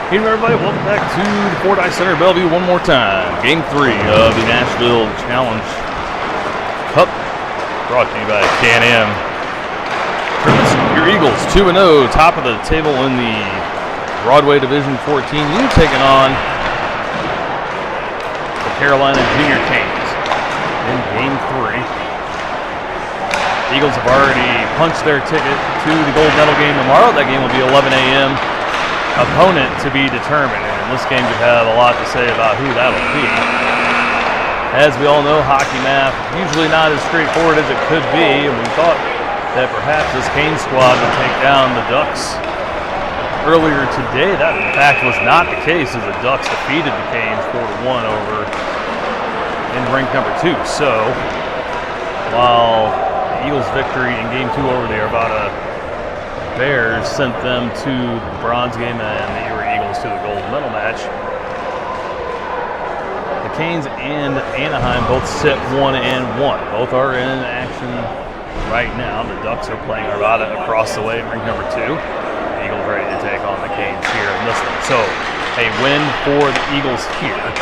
Hey everybody, welcome back to the Fordyce Center, Bellevue one more time. Game 3 of the Nashville Challenge Cup, brought to you by Can-Am. Your Eagles 2-0, top of the table in the Broadway Division 14. You taking on the Carolina Junior Canes in Game 3. The Eagles have already punched their ticket to the gold medal game tomorrow. That game will be 11 a.m. Opponent to be determined, and this game could have a lot to say about who that'll be. As we all know, hockey math usually not as straightforward as it could be, and we thought that perhaps this Canes squad would take down the Ducks earlier today. That in fact was not the case, as the Ducks defeated the Canes 4-1 over in rank number 2. So while the Eagles' victory in game 2 over the Arvada Bears sent them to the bronze game, and the Eagles to the gold medal match, the Canes and Anaheim both sit 1-1. Both are in action right now. The Ducks are playing Arvada across the way in ring number 2. The Eagles ready to take on the Canes here in this one. So a win for the Eagles here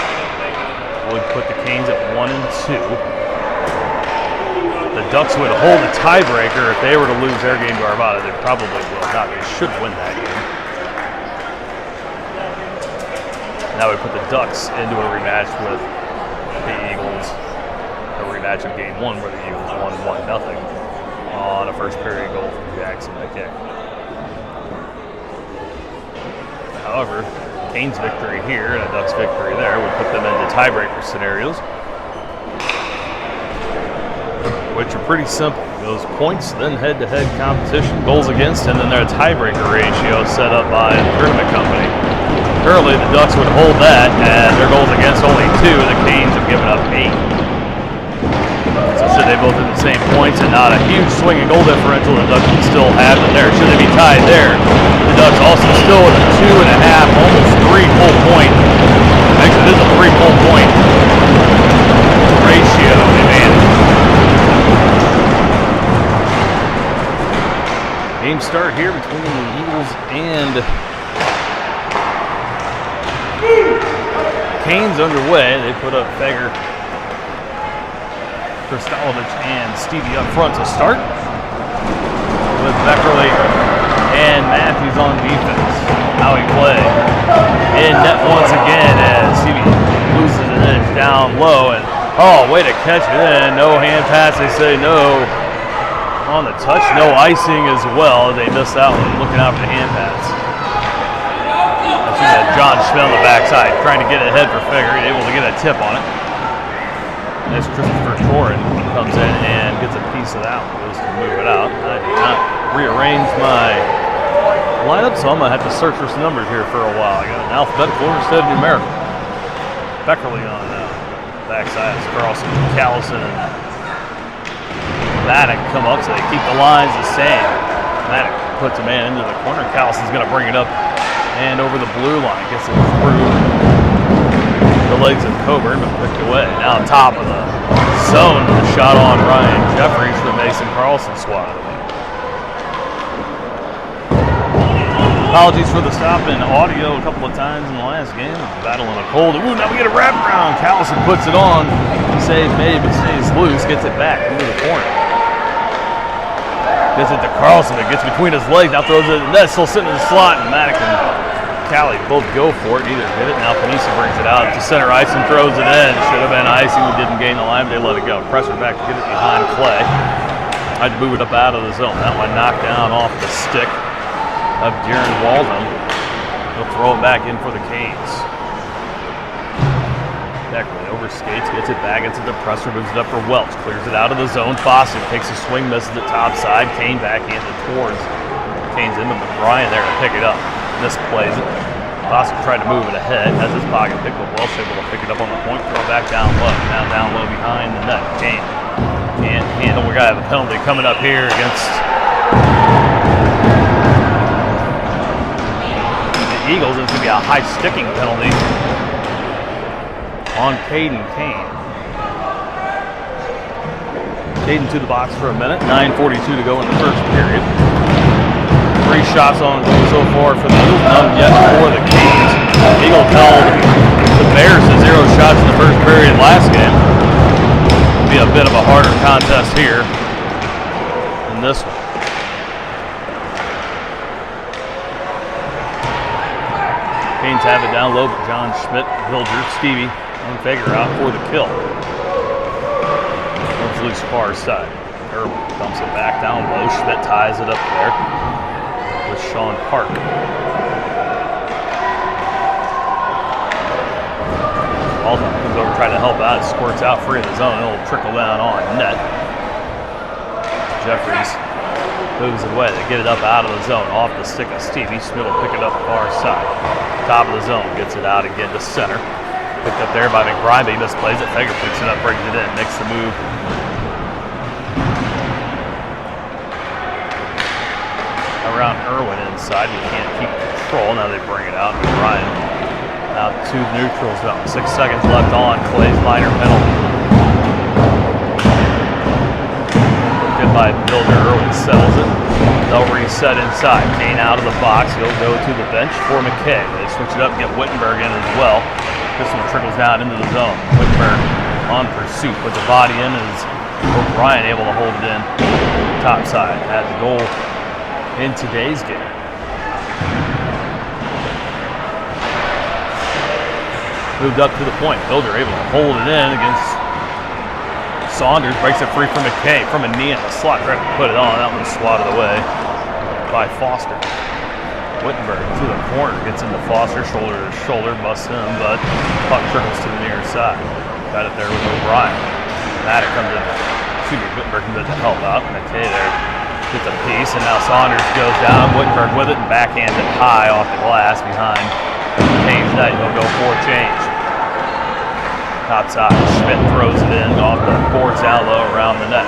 would put the Canes at 1-2. The Ducks would hold a tiebreaker. If they were to lose their game to Arvada, they probably will not. They should win that game. That would put the Ducks into a rematch with the Eagles. A rematch of game 1 where the Eagles won 1-0 on a first period goal from Jackson McKick. However, Canes' victory here and a Ducks victory there would put them into tiebreaker scenarios, which are pretty simple. Those points, then head-to-head competition, goals against, and then their tiebreaker ratio set up by the tournament company. Currently, the Ducks would hold that, and their goals against only 2. The Canes have given up 8. So should they both hit the same points and not a huge swing in goal differential, the Ducks would still have them there. Should they be tied there, the Ducks also still with a 2.5, almost 3 full point. Actually, this is a 3 full point ratio advantage. Game start here between the Eagles and Canes underway. They put up Feger, Kristalovich, and Stevie up front to start, with Beckerly and Matthews on defense. How he play in net once again as Stevie loses an edge down low, and way to catch it in. No hand pass, they say no. On the touch, no icing as well. They missed that one, looking out for the hand pass. That's that John Schmidt on the backside, trying to get it ahead for Feger, able to get a tip on it. As Christopher Torin comes in and gets a piece of that one, goes to move it out. I did not rearrange my lineup, so I'm going to have to search for some numbers here for a while. I got an alphabetical instead of numerical. Beckerly on the backside. It's Carlson, Callison, and Maddock come up, so they keep the lines the same. Maddock puts a man into the corner. Callison's going to bring it up and over the blue line. Gets it through the legs of Coburn, but picked away. Now top of the zone, the shot on Ryan Jeffries for the Mason Carlson squad. Apologies for the stop in audio a couple of times in the last game. Battling a cold. Ooh, now we get a wraparound. Callison puts it on. Save made, but stays loose. Gets it back into the corner. Gets it to Carlson. It gets between his legs. Now throws it in the net. Still sitting in the slot. And Maddock and Callie both go for it. Neither hit it. Now Panisa brings it out to center ice and throws it in. Should have been icing. We didn't gain the line, but they let it go. Pressure back to get it behind Clay. Tried to move it up out of the zone. That one knocked down off the stick of Darren Walden. He'll throw it back in for the Canes. Beckerly overskates, gets it back into the presser, moves it up for Welch, clears it out of the zone. Foster takes a swing, misses the top side. Kane back into towards. Kane's into Bryan there to pick it up. Misplays it. Foster tried to move it ahead, has his pocket pick, but Welch able to pick it up on the point, throw it back down low. Now down low behind the net. Kane can't handle. We're going to have a penalty coming up here against the Eagles. It's going to be a high sticking penalty on Caden Kane. Caden to the box for a minute. 9:42 to go in the first period. 3 shots on so far for the Eagles, none yet for the Canes. Eagles held the Bears to 0 shots in the first period last game. It'll be a bit of a harder contest here in this one. Canes have it down low, but John Schmidt, Hilger, Stevie, and Fager out for the kill. Moves loose far side. Irwin dumps it back down low. Schmidt ties it up there with Sean Park. Alden comes over, trying to help out. Squirts out free of the zone. It'll trickle down on net. Jeffries moves it away. They get it up out of the zone, off the stick of Stevie. Schmidt will pick it up far side. Top of the zone, gets it out again to center. Picked up there by McBride, but he misplays it. Fager picks it up, brings it in, makes the move. Around Irwin inside, we can't keep control. Now they bring it out. McBride out to the neutral zone. 6 seconds left on Clay's minor penalty. Good by Builder. Irwin settles it. They'll reset inside. Kane out of the box. He'll go to the bench for McKay. They switch it up and get Wittenberg in as well. This one trickles down into the zone. Wittenberg on pursuit. Put the body in as O'Brien able to hold it in. Top side. Had the goal in today's game. Moved up to the point. Builder able to hold it in against Saunders. Breaks it free from McKay. From a knee in the slot. Right to put it on. That one swatted away by Foster. Wittenberg to the corner. Gets into Foster. Shoulder to shoulder. Busts him. But puck trickles to the near side. Got it there with O'Brien. Maddox comes in. Wittenberg comes in to help out. McKay there gets a piece. And now Saunders goes down. Wittenberg with it and backhands it high off the glass behind Kane's net. He'll go for a change. Top side, Schmidt throws it in off the boards down low around the net.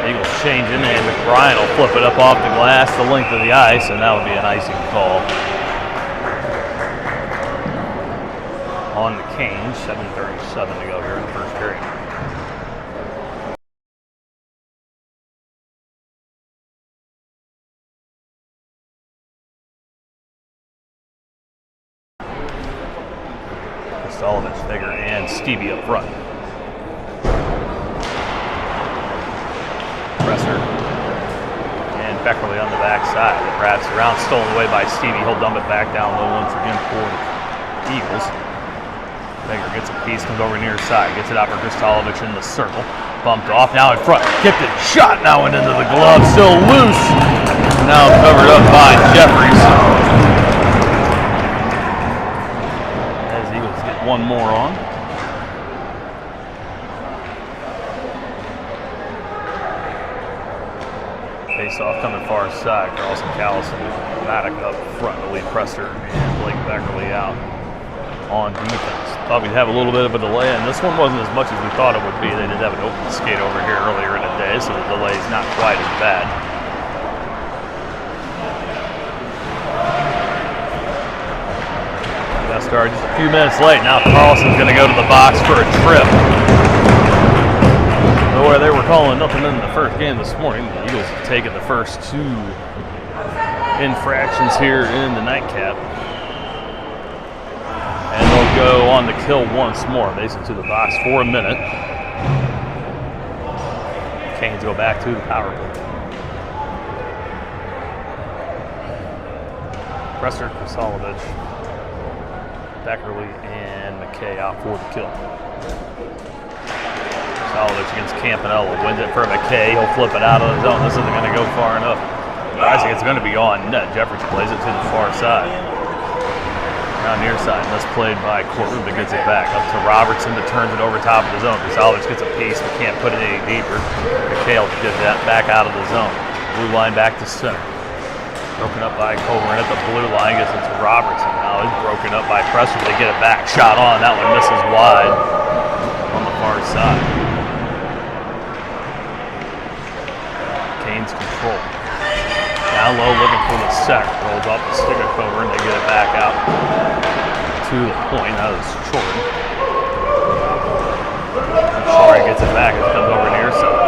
Eagles changing, and McBride will flip it up off the glass the length of the ice, and that would be an icing call on the Canes. 7:37 to go here in the first period. Sullivan, Fager, and Stevie up front. Presser and Beckerly on the backside. It wraps around, stolen away by Stevie. He'll dump it back down low once again for the Eagles. Fager gets a piece, comes over near side, gets it out for Kristolovich in the circle. Bumped off, now in front. Kicked it, shot now and into the glove, still loose. Now covered up by Jeffries. One more on. Face off coming far side. Carlson, Callison, Maddox up front. The lead Presser and Blake Beckerly out on defense. Thought we'd have a little bit of a delay, and this one wasn't as much as we thought it would be. They did have an open skate over here earlier in the day, so the delay is not quite as bad. Started just a few minutes late. Now Carlson's going to go to the box for a trip. Where they were calling nothing in the first game this morning, the Eagles have taken the first 2 infractions here in the nightcap. And they'll go on the kill once more. Mason to the box for a minute. Canes go back to the power play. Presser, Kristolovich, Beckerly, and McKay out for the kill. Kristolovich against Campanella. Wins it for McKay. He'll flip it out of the zone. This isn't going to go far enough. I think it's going to be on net. Jeffries plays it to the far side. Now near side. Misplayed by Corbin, but gets it back. Up to Robertson that turns it over top of the zone. Kristolovich gets a piece, but can't put it any deeper. McKay will get that back out of the zone. Blue line back to center. Broken up by Coburn at the blue line, gets it to Robertson. Now it's broken up by Presser. They get it back. Shot on. That one misses wide on the far side. Canes control. Down low, looking for the center. Rolls off the stick of Coburn. They get it back out to the point. That is Jordan. Shore gets it back. It comes over near side.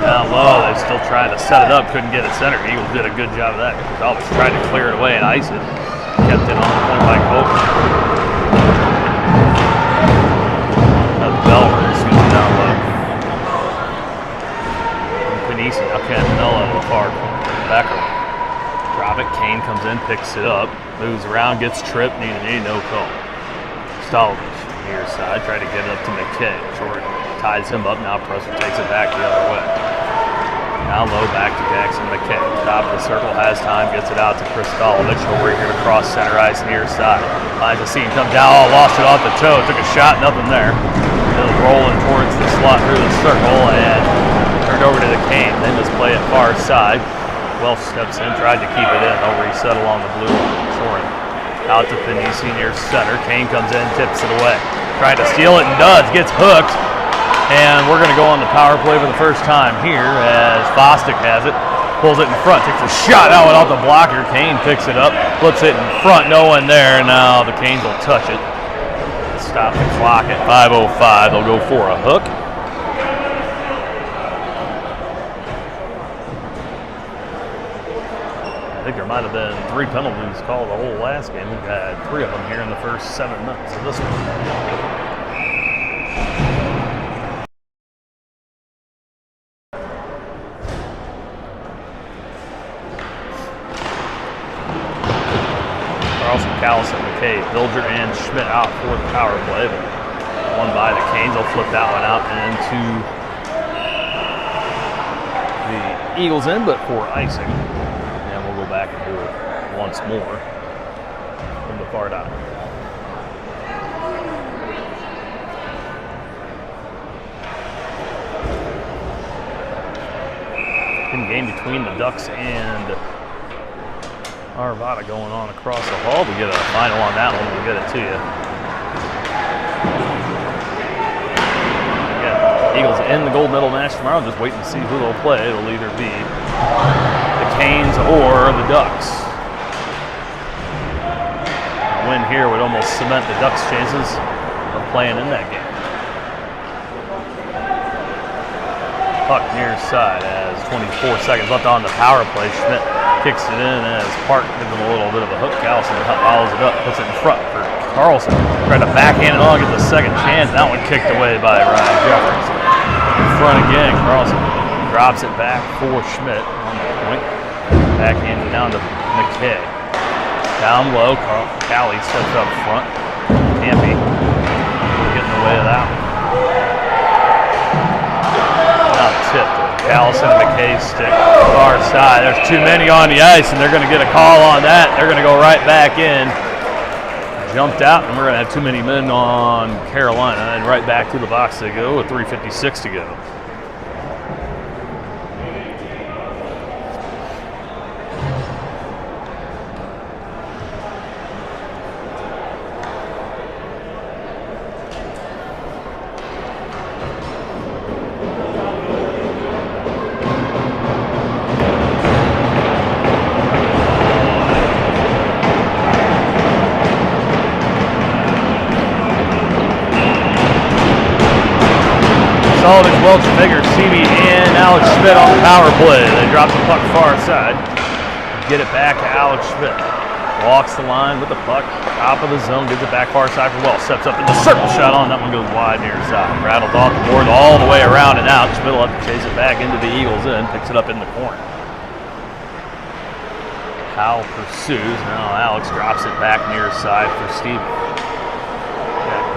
down low. They still trying to set it up. Couldn't get it centered. Eagles did a good job of that. Gonzalez tried to clear it away and ice it. Kept it on the point by Colton. Bellevue shoots it down low. Panisi, now Campanella to the far corner. Becker. Drop it. Kane comes in, picks it up. Moves around, gets tripped. Need no call. Stolovich near side. Tried to get it up to McKay. Jordan ties him up. Now Presser takes it back the other way. Now low back to Jackson McKay. Top of the circle, has time, gets it out to Kristolovich. Over here across center ice near side. Finds a seam, comes down, lost it off the toe. Took a shot, nothing there. Still rolling towards the slot through the circle and turned over to the Kane. Then just play it far side. Welsh steps in, tried to keep it in. Over he set along the blue line. Soren out to Panisi near center. Kane comes in, tips it away. Tried to steal it and does. Gets hooked. And we're going to go on the power play for the first time here as Fostick has it. Pulls it in front. Takes a shot out without the blocker. Kane picks it up. Flips it in front. No one there. Now the Canes will touch it. Stop the clock at 5:05. They'll go for a hook. I think there might have been 3 penalties called the whole last game. We've had 3 of them here in the first 7 minutes of this one. Callison, McKay, Bilger, and Schmidt out for the power play. But one by the Canes. They'll flip that one out into the Eagles end, but for icing. And we'll go back and do it once more from the far dot. In game between the Ducks and Arvada going on across the hall. We get a final on that one. We'll get it to you. Yeah, Eagles in the gold medal match tomorrow. Just waiting to see who they'll play. It'll either be the Canes or the Ducks. A win here would almost cement the Ducks' chances of playing in that game. Puck near side as 24 seconds left on the power play. Schmidt kicks it in as Park gives him a little bit of a hook. Callison follows it up, puts it in front for Carlson. Tried to backhand it on, get the second chance. That one kicked away by Ryan Jeffers. In front again, Carlson drops it back for Schmidt on the point. Backhand it down to McKay. Down low, Callie steps up front. Campy getting away with that one. Now tipped. Callison, McKay's stick, far side. There's too many on the ice, and they're going to get a call on that. They're going to go right back in. Jumped out, and we're going to have too many men on Carolina, and right back to the box they go with 3:56 to go. Sullivan, Welch, Figure, Seavey, and Alex Schmidt on the power play. They drop the puck far side. Get it back to Alex Schmidt. Walks the line with the puck. Top of the zone. Gives it back far side for Welch. Steps up in the circle shot on. That one goes wide near side. Rattles off the board all the way around and out. Schmidt will have to chase it back into the Eagles end. Picks it up in the corner. Howell pursues. Now Alex drops it back near side for Steve.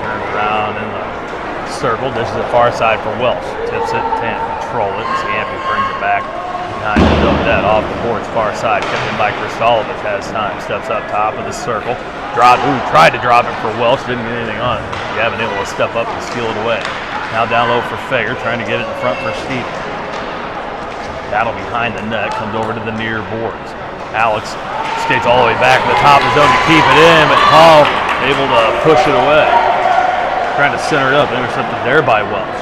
Turns around in the circle, dishes it far side for Welsh. Tips it, can't control it. Ciampi brings it back behind the double net off the boards, far side. Kept in by Kristolovich, has time. Steps up top of the circle. Tried to drop it for Welsh, didn't get anything on it. Gavin able to step up and steal it away. Now down low for Fager, trying to get it in front for Steve. Battle behind the net, comes over to the near boards. Alex skates all the way back to the top of the zone to keep it in, but Hall able to push it away. Trying to center it up, intercepted there by Welch.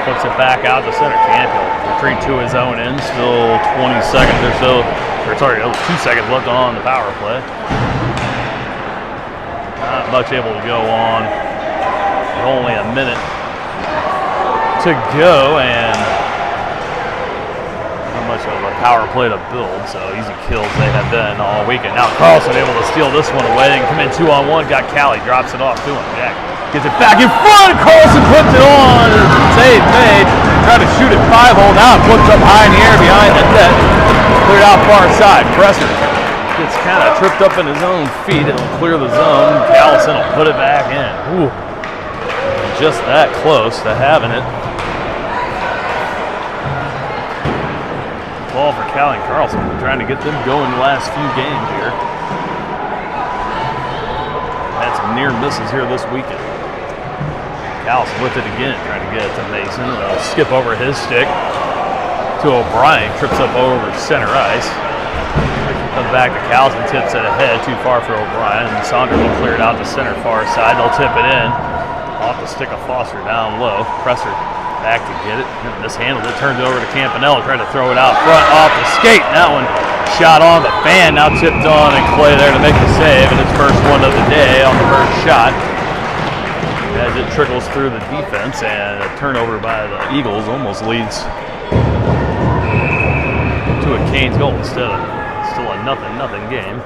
Puts it back out to center. Campbell retreat to his own end. Still 20 seconds or so, or sorry, 2 seconds left on the power play. Not much able to go on. Only a minute to go, and Not much of a power play to build, so easy kills they have been all weekend. Now Carlson able to steal this one away and come in 2-on-1. Got Callie, drops it off to him. Jack gets it back in front. Carlson puts it on. Save made. Trying to shoot it 5-hole. Now it puts up high in the air behind the net. Cleared out far side. Presser gets kind of tripped up in his own feet. It'll clear the zone. Callison will put it back in. Ooh. Just that close to having it. Ball for Callie and Carlson. We're trying to get them going the last few games here. Had some near misses here this weekend. Callison with it again, trying to get it to Mason. They'll skip over his stick to O'Brien. Trips up over center ice. Comes back to Callison, tips it ahead. Too far for O'Brien. And Saunders will clear it out to center far side. They'll tip it in. Off the stick of Foster down low. Presser back to get it. Mishandled it, turns it over to Campanella, tried to throw it out front off the skate. That one shot on the fan, now tipped on, and Clay there to make the save, and his first one of the day on the first shot. As it trickles through the defense, and a turnover by the Eagles almost leads to a Canes goal instead of still a 0-0 game.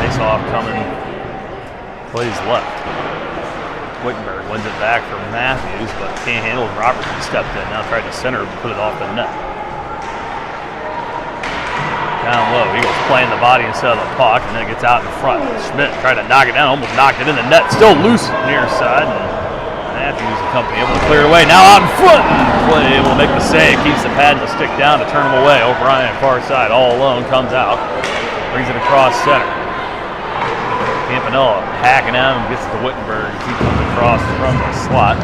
Face off coming, plays left. Wittenberg wins it back from Matthews, but can't handle it. Robertson stepped in, now tried to center, put it off the net. Down low, Eagles playing the body instead of the puck, and then it gets out in front. Schmidt tried to knock it down, almost knocked it in the net. Still loose near side, and Matthews and company able to clear it away. Now out in front, and Clay able to make the save. Keeps the pad and the stick down to turn him away. O'Brien far side, all alone, comes out, brings it across center. Campanella hacking out and gets it to Wittenberg. He comes across from the slot.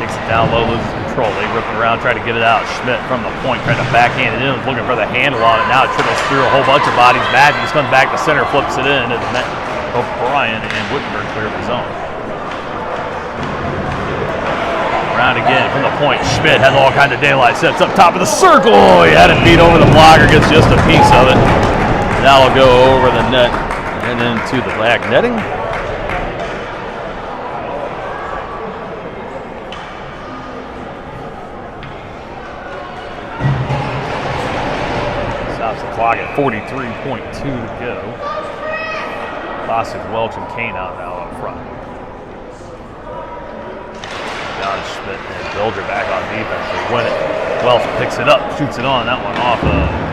Takes it down low, loses control. They rip it around, try to get it out. Schmidt from the point, trying to backhand it in, was looking for the handle on it. Now it trickles through a whole bunch of bodies. Matthews comes back to center, flips it in, and O'Brien and Wittenberg clear the zone. Around again from the point. Schmidt has all kinds of daylight. Sets up top of the circle. Oh, he had it beat over the blocker, gets just a piece of it. Now it'll go over the net and into the black netting. Stops the clock at 43.2 to go. Boston, Welch, and Kane out now up front. John Schmidt and Bilger back on defense. They win it. Welch picks it up, shoots it on. That one off of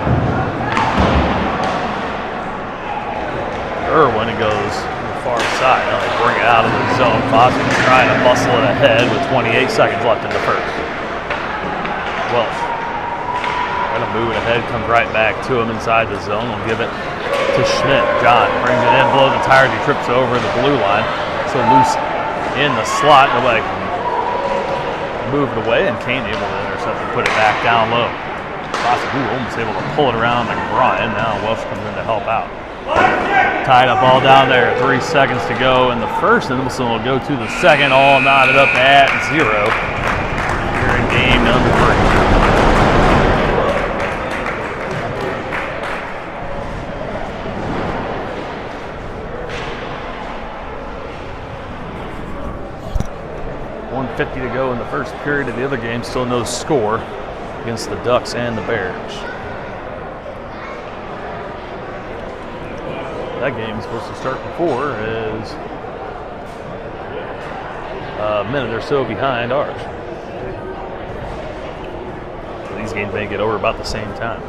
Irwin. It goes to the far side. Now they bring it out of the zone. Foster trying to muscle it ahead with 28 seconds left in the first. Welch trying to move it ahead, comes right back to him inside the zone. We'll give it to Schmidt. John brings it in, blows the tires. He trips over the blue line. So loose in the slot. Nobody can move it away, and Kane able to intercept and put it back down low. Foster almost able to pull it around like Brian. Now Welch comes in to help out. Tied up all down there. 3 seconds to go in the first, and Wilson will go to the second, all knotted up at 0. Here in game number 3. 1:50 to go in the first period of the other game. Still no score against the Ducks and the Bears. That game is supposed to start before is a minute or so behind ours. So these games may get over about the same time.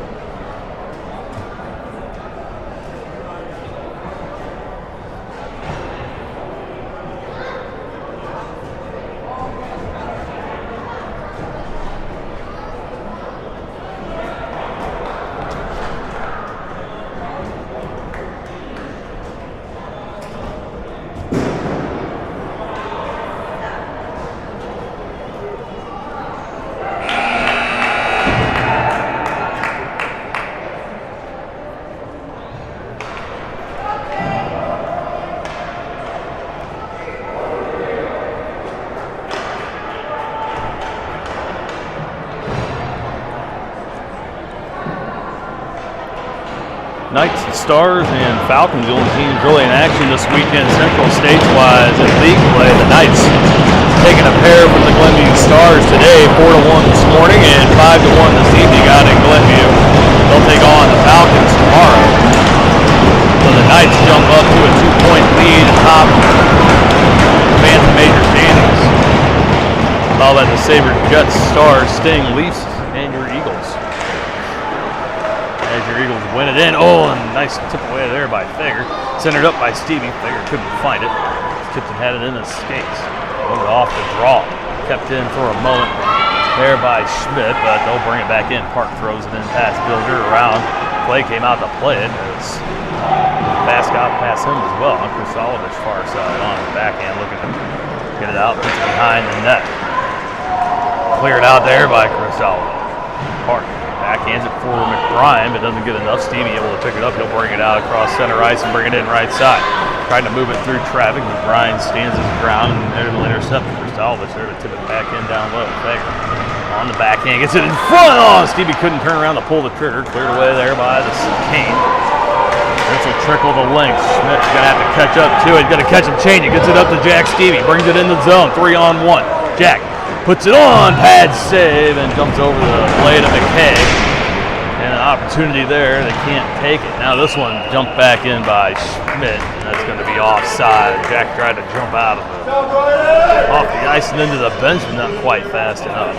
Knights and Stars and Falcons, the only teams really in action this weekend, Central States-wise in league play. The Knights taking a pair from the Glenview Stars today, 4-1 this morning and 5-1 this evening out in Glenview. They'll take on the Falcons tomorrow. So the Knights jump up to a 2-point lead atop advanced major standings. Followed by the Sabres, Jets, Stars, Sting, Leafs, and your Eagles. As your Eagles win it in. Oh, and nice tip away there by Fager. Centered up by Stevie. Fager couldn't find it. Tipped and had it in his skates. Went off the draw. Kept in for a moment there by Schmidt, but they'll bring it back in. Park throws it in past Builder around. Play came out to play it. Pass got past him as well. Chris Oliver's far side on the backhand, looking to get it out, puts it behind the net. Cleared out there by Chris Oliver. Park backhands it for McBrien, but doesn't get enough. Stevie able to pick it up. He'll bring it out across center ice and bring it in right side. Trying to move it through traffic. McBrien stands his ground and it'll intercept Chris Oliver there to tip it back in down low. Fager on the backhand, gets it in front. Oh, Stevie couldn't turn around to pull the trigger. Cleared away there by the Kane. This will trickle the length. Schmidt's going to have to catch up to it. Going to catch him changing. Gets it up to Jack Stevie. Brings it in the zone. 3-on-1. Jack puts it on. Pad save and jumps over the blade of McKay. And an opportunity there. They can't take it. Now this one jumped back in by Schmidt. And that's going to be offside. Jack tried to jump out of off the ice and into the bench, but not quite fast enough.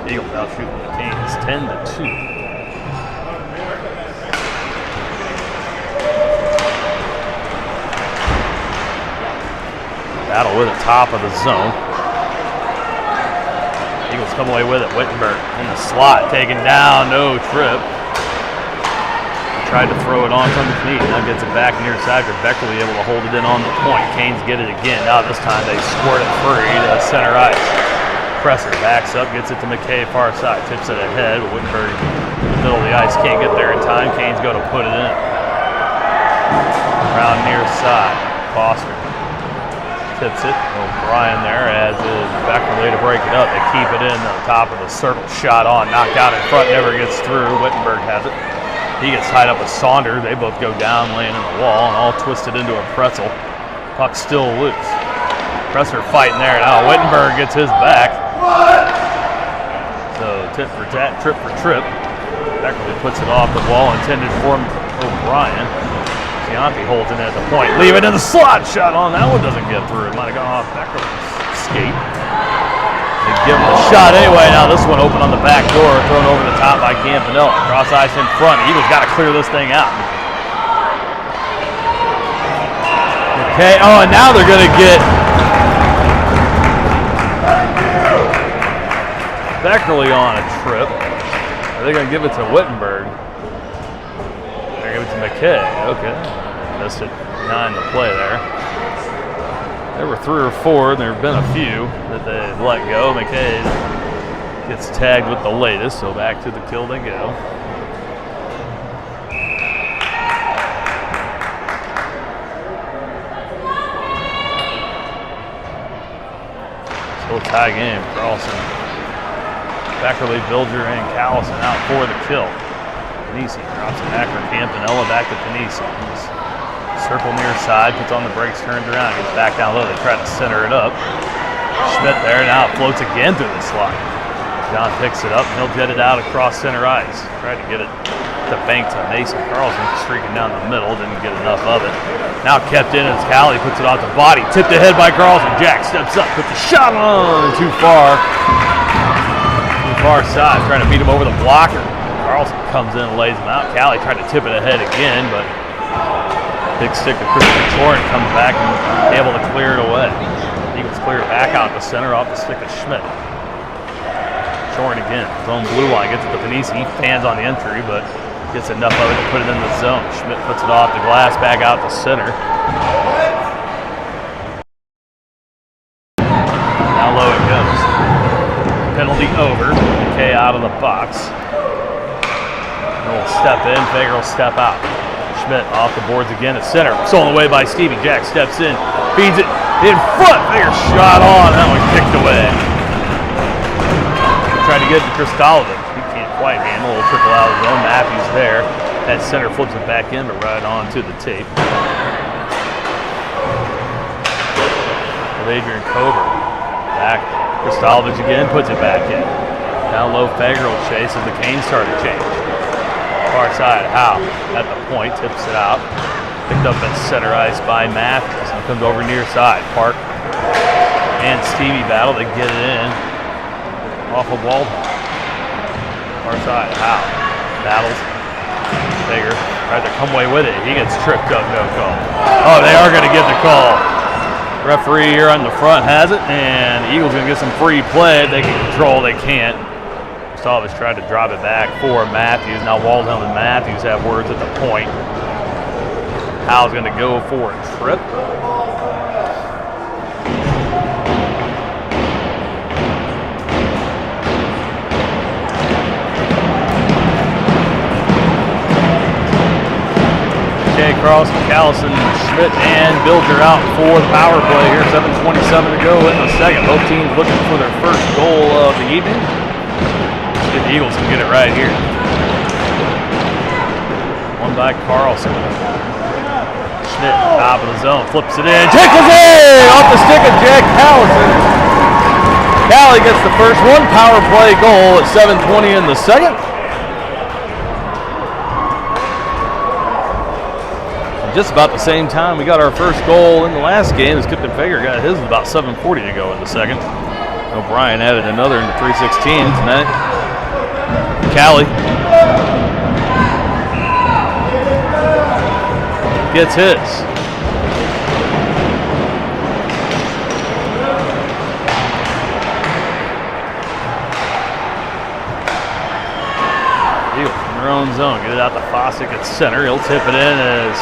Eagles now shooting the Canes 10-2. Battle with the top of the zone. Eagles come away with it. Wittenberg in the slot, taken down, no trip. Tried to throw it on from the knee. Now gets it back near side. Beckley able to hold it in on the point. Canes get it again. Now this time they squirt it free to center ice. Presser backs up, gets it to McKay far side, tips it ahead, but Wittenberg in the middle of the ice can't get there in time. Canes go to put it in. Around near side, Foster tips it. O'Brien there as is Beckley to break it up. They keep it in the top of the circle, shot on, knocked out in front, never gets through. Wittenberg has it. He gets tied up with Saunders. They both go down, laying in the wall, and all twisted into a pretzel. Puck still loose. Presser fighting there. Now Wittenberg gets his back. So tit for tat, trip for trip. Beckley puts it off the wall, intended for O'Brien. Ciampi holds it in at the point. Leave it in the slot. Shot on. That one doesn't get through. It might have gone off Beckley's skate. They give him a shot anyway. Now this one open on the back door, thrown over the top by Campanella. Cross ice in front. Eagles got to clear this thing out. Okay. Oh, and now they're going to get Beckley on a trip. Are they going to give it to Wittenberg? They're going to give it to McKay. Okay. Missed it behind the play there. There were 3 or 4, and there have been a few that they've let go. McKay gets tagged with the latest, so back to the kill they go. Still tie game. Carlson, Beckley, Bilger, and Callison out for the kill. Panisi drops it back for Campanella, back to Panisi. Circle near side, puts on the brakes, turns around, gets back down low. They try to center it up. Schmidt there, now it floats again through the slot. John picks it up, and he'll jet it out across center ice. Tried to get it to bank to Mason. Carlson streaking down the middle, didn't get enough of it. Now kept in as Callie puts it off the body. Tipped ahead by Carlson. Jack steps up, puts a shot on, too far. Too far side, trying to beat him over the blocker. Carlson comes in and lays him out. Callie tried to tip it ahead again, but big stick to Christopher Torrent comes back and able to clear it away. Eagles clear it back out the center off the stick of Schmidt. Torrent again, zone blue line, gets it to Panisi, fans on the entry, but gets enough of it to put it in the zone. Schmidt puts it off the glass, back out the center. Now low it goes. Penalty over. McKay out of the box. He'll step in, Fager will step out. Schmidt off the boards again at center. Stolen away by Stevie. Jack steps in, feeds it in front. Fager shot on. That one kicked away. Tried to get it to Chris Tolliver. He quite handle. A little trickle out of his own. Matthews there. That center flips it back in, but right onto the tape. Adrian Cover. Back. Kristalovich again puts it back in. Down low, Fager will chase as the Canes start to change. Far side, Howe at the point, tips it out. Picked up at center ice by Matthews. And comes over near side. Park and Stevie battle to get it in. Off of Waldholm. Far side, Howe. Battles. Fager tries to come away with it. He gets tripped up, no call. Oh, they are going to get the call. Referee here on the front has it, and the Eagles going to get some free play. If they can control, they can't. Kristalovich tried to drop it back for Matthews. Now Waldholm and Matthews have words at the point. Howe's going to go for a trip. Carlson, Callison, Schmidt, and Bilger out for the power play here. 7:27 to go in the second. Both teams looking for their first goal of the evening. Let's see if the Eagles can get it right here. One by Carlson. Schmidt, top of the zone, flips it in. Tickles in! Off the stick of Jack Callison. Callie gets the first one. Power play goal at 7:20 in the second. Just about the same time we got our first goal in the last game as Kipton Fager got his about 7:40 to go in the second. O'Brien added another in the 3:16 tonight. Callie gets his. Eagles in their own zone. Get it out to Fossick at center. He'll tip it in as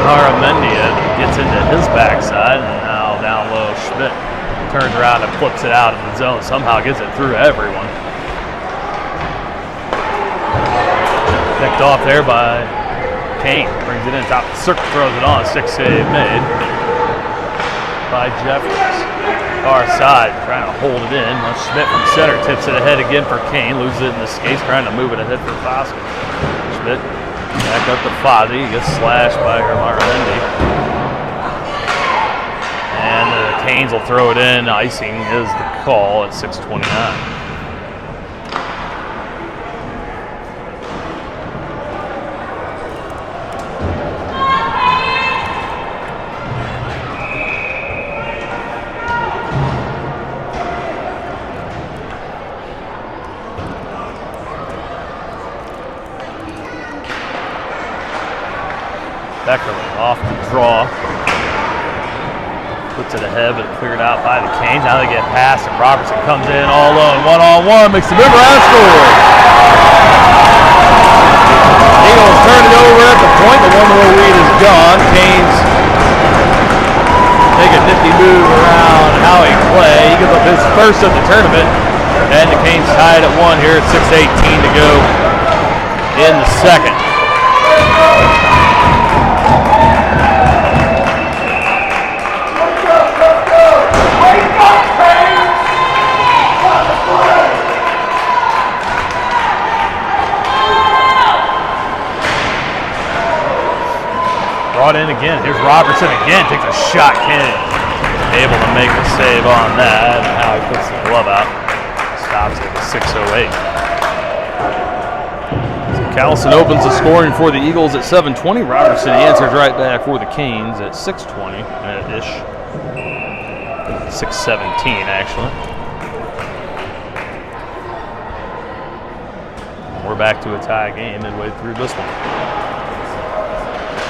Aramendia gets into his backside, and now down low, Schmidt turns around and flips it out of the zone. Somehow gets it through everyone. Picked off there by Kane. Brings it in top of the circle, throws it on. 6 save made by Jeffers. Far side, trying to hold it in. Now Schmidt from center tips it ahead again for Kane. Loses it in the skates, trying to move it ahead for Foskett. Schmidt back up to Fozzie. He gets slashed by Aramendi. And the Canes will throw it in. Icing is the call at 6:29. Beckerly off the draw. Puts it ahead, but cleared out by the Canes. Now they get past, and Robertson comes in all alone, one-on-one, makes the move around, scores. Eagles turn it over at the point. The 1-0 lead is gone. Canes make a nifty move around Howie Clay. He gives up his first of the tournament, and the Canes tie it at 1 here at 6:18 to go in the second. Brought in again. Here's Robertson again. Takes a shot. Kennedy able to make a save on that. And how he puts the glove out. Stops at the 6:08. So Callison opens the scoring for the Eagles at 7:20. Robertson answers right back for the Canes at 6:20-ish. 6:17 actually. We're back to a tie game midway through this one.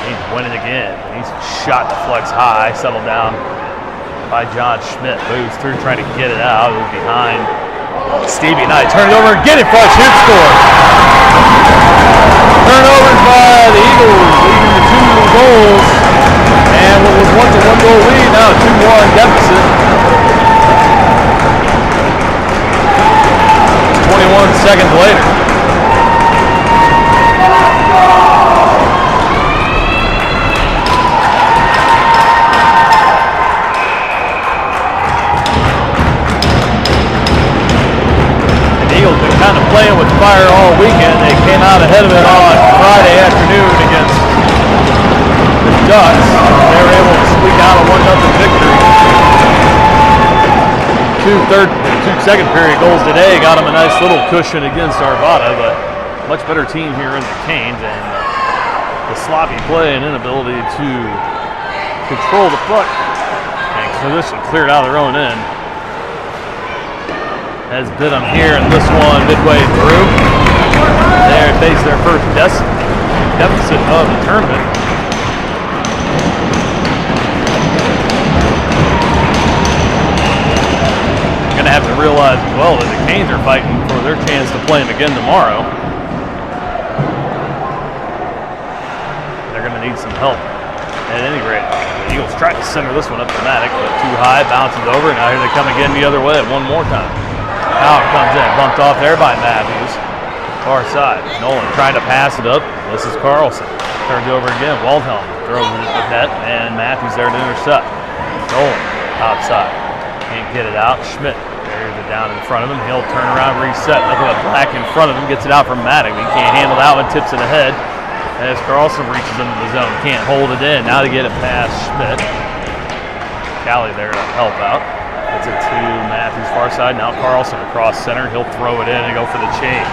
He's winning again. He's shot deflects high, settled down by John Schmidt. Moves through, trying to get it out. It was behind Stevie Knight. Turn it over again in front. Shoot, score. Turnovers by the Eagles, leading to 2 goals. And what was once a 1-goal lead, now a 2-1 deficit. 21 seconds later. fire all weekend. They came out ahead of it on Friday afternoon against the Ducks. They were able to squeak out a 1-0 victory. Two second period goals today got them a nice little cushion against Arvada, but much better team here in the Canes, and the sloppy play and inability to control the puck. And so this one cleared out of their own end. Has bit them here in this one midway through. They face their first deficit of the tournament. Going to have to realize as well that the Canes are fighting for their chance to play them again tomorrow. They're going to need some help at any rate. The Eagles tried to center this one up to Maddox, but too high, bounces over. Now here they come again the other way one more time. Now it comes in, bumped off there by Matthews. Far side. Nolan trying to pass it up. This is Carlson. Turns over again. Waldhelm throws it at the net, and Matthews there to intercept. Nolan, outside. Can't get it out. Schmidt carries it down in front of him. He'll turn around, reset. Nothing but black in front of him. Gets it out from Maddox. He can't handle that one. Tips it ahead. As Carlson reaches into the zone. Can't hold it in. Now to get it past Schmidt. Callie there to help out. Gets it to Matthews far side. Now Carlson across center. He'll throw it in and go for the change.